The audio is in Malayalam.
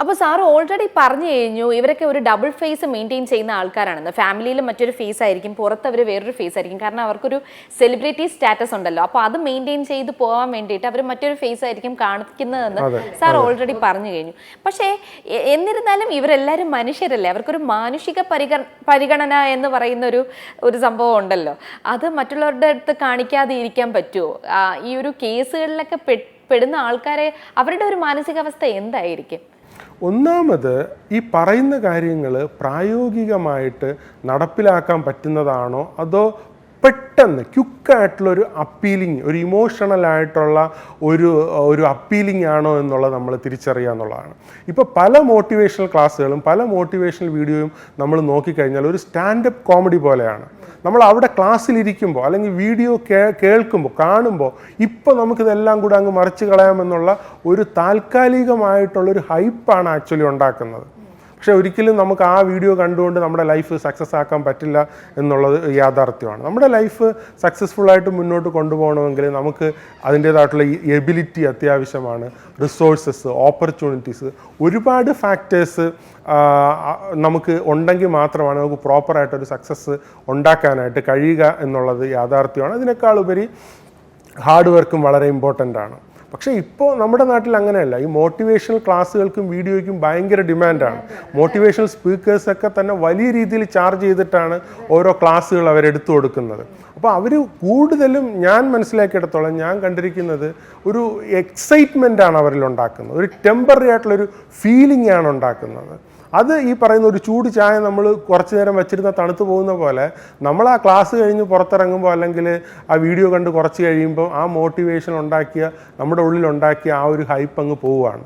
അപ്പോൾ സാർ ഓൾറെഡി പറഞ്ഞു കഴിഞ്ഞു ഇവരൊക്കെ ഒരു ഡബിൾ ഫേസ് മെയിൻറ്റെയിൻ ചെയ്യുന്ന ആൾക്കാരാണെന്ന്. ഫാമിലിയിൽ മറ്റൊരു ഫേസ് ആയിരിക്കും, പുറത്ത് അവർ വേറൊരു ഫേസ് ആയിരിക്കും. കാരണം അവർക്കൊരു സെലിബ്രിറ്റി സ്റ്റാറ്റസ് ഉണ്ടല്ലോ. അപ്പോൾ അത് മെയിൻറ്റെയിൻ ചെയ്ത് പോകാൻ വേണ്ടിയിട്ട് അവർ മറ്റൊരു ഫേസ് ആയിരിക്കും കാണിക്കുന്നതെന്ന് സാർ ഓൾറെഡി പറഞ്ഞു കഴിഞ്ഞു. പക്ഷേ എന്നിരുന്നാലും ഇവരെല്ലാവരും മനുഷ്യരല്ലേ, അവർക്കൊരു മാനുഷിക പരിഗണന എന്ന് പറയുന്ന ഒരു സംഭവം ഉണ്ടല്ലോ. അത് മറ്റുള്ളവരുടെ അടുത്ത് കാണിക്കാതെ ഇരിക്കാൻ പറ്റുമോ? ഈ ഒരു കേസുകളിലൊക്കെ പെടുന്ന ആൾക്കാരെ അവരുടെ ഒരു മാനസികാവസ്ഥ എന്തായിരിക്കും? ഒന്നാമത് ഈ പറയുന്ന കാര്യങ്ങൾ പ്രായോഗികമായിട്ട് നടപ്പിലാക്കാൻ പറ്റുന്നതാണോ അതോ പെട്ടെന്ന് ക്വിക്കായിട്ടുള്ളൊരു അപ്പീലിംഗ്, ഒരു ഇമോഷണൽ ആയിട്ടുള്ള ഒരു അപ്പീലിംഗ് ആണോ എന്നുള്ളത് നമ്മൾ തിരിച്ചറിയുക എന്നുള്ളതാണ്. ഇപ്പോൾ പല മോട്ടിവേഷണൽ ക്ലാസ്സുകളും പല മോട്ടിവേഷണൽ വീഡിയോയും നമ്മൾ നോക്കിക്കഴിഞ്ഞാൽ ഒരു സ്റ്റാൻഡപ്പ് കോമഡി പോലെയാണ്. നമ്മൾ അവിടെ ക്ലാസ്സിലിരിക്കുമ്പോൾ അല്ലെങ്കിൽ വീഡിയോ കേൾക്കുമ്പോൾ കാണുമ്പോൾ ഇപ്പോൾ നമുക്കിതെല്ലാം കൂടെ അങ്ങ് മറിച്ച് കളയാമെന്നുള്ള ഒരു താൽക്കാലികമായിട്ടുള്ളൊരു ഹൈപ്പാണ് ആക്ച്വലി ഉണ്ടാക്കുന്നത്. പക്ഷേ ഒരിക്കലും നമുക്ക് ആ വീഡിയോ കണ്ടുകൊണ്ട് നമ്മുടെ ലൈഫ് സക്സസ് ആക്കാൻ പറ്റില്ല എന്നുള്ളത് യാഥാർത്ഥ്യമാണ്. നമ്മുടെ ലൈഫ് സക്സസ്ഫുള്ളായിട്ട് മുന്നോട്ട് കൊണ്ടുപോകണമെങ്കിൽ നമുക്ക് അതിൻ്റേതായിട്ടുള്ള എബിലിറ്റി അത്യാവശ്യമാണ്, റിസോഴ്സസ്, ഓപ്പർച്യൂണിറ്റീസ്, ഒരുപാട് ഫാക്ടേഴ്സ് നമുക്ക് ഉണ്ടെങ്കിൽ മാത്രമാണ് നമുക്ക് പ്രോപ്പറായിട്ടൊരു സക്സസ് ഉണ്ടാക്കാനായിട്ട് കഴിയുക എന്നുള്ളത് യാഥാർത്ഥ്യമാണ്. അതിനേക്കാൾ ഉപരി ഹാർഡ് വർക്കും വളരെ ഇമ്പോർട്ടൻ്റ് ആണ്. പക്ഷേ ഇപ്പോൾ നമ്മുടെ നാട്ടിൽ അങ്ങനെയല്ല. ഈ മോട്ടിവേഷണൽ ക്ലാസ്സുകൾക്കും വീഡിയോയ്ക്കും ഭയങ്കര ഡിമാൻഡാണ്. മോട്ടിവേഷണൽ സ്പീക്കേഴ്സൊക്കെ തന്നെ വലിയ രീതിയിൽ ചാർജ് ചെയ്തിട്ടാണ് ഓരോ ക്ലാസ്സുകൾ അവരെടുത്തു കൊടുക്കുന്നത്. അപ്പോൾ അവർ കൂടുതലും ഞാൻ മനസ്സിലാക്കിയിടത്തോളം ഞാൻ കണ്ടിരിക്കുന്നത് ഒരു എക്സൈറ്റ്മെൻ്റാണ് അവരിൽ ഉണ്ടാക്കുന്നത്, ഒരു ടെമ്പററി ആയിട്ടുള്ളൊരു ഫീലിംഗ് ആണ് ഉണ്ടാക്കുന്നത്. അത് ഈ പറയുന്ന ഒരു ചൂട് ചായ നമ്മൾ കുറച്ച് നേരം വെച്ചിരുന്ന തണുത്ത് പോകുന്ന പോലെ നമ്മൾ ആ ക്ലാസ് കഴിഞ്ഞ് പുറത്തിറങ്ങുമ്പോൾ അല്ലെങ്കിൽ ആ വീഡിയോ കണ്ട് കുറച്ച് കഴിയുമ്പോൾ ആ മോട്ടിവേഷൻ ഉണ്ടാക്കിയ നമ്മുടെ ഉള്ളിലുണ്ടാക്കിയ ആ ഒരു ഹൈപ്പ് അങ്ങ് പോവുകയാണ്.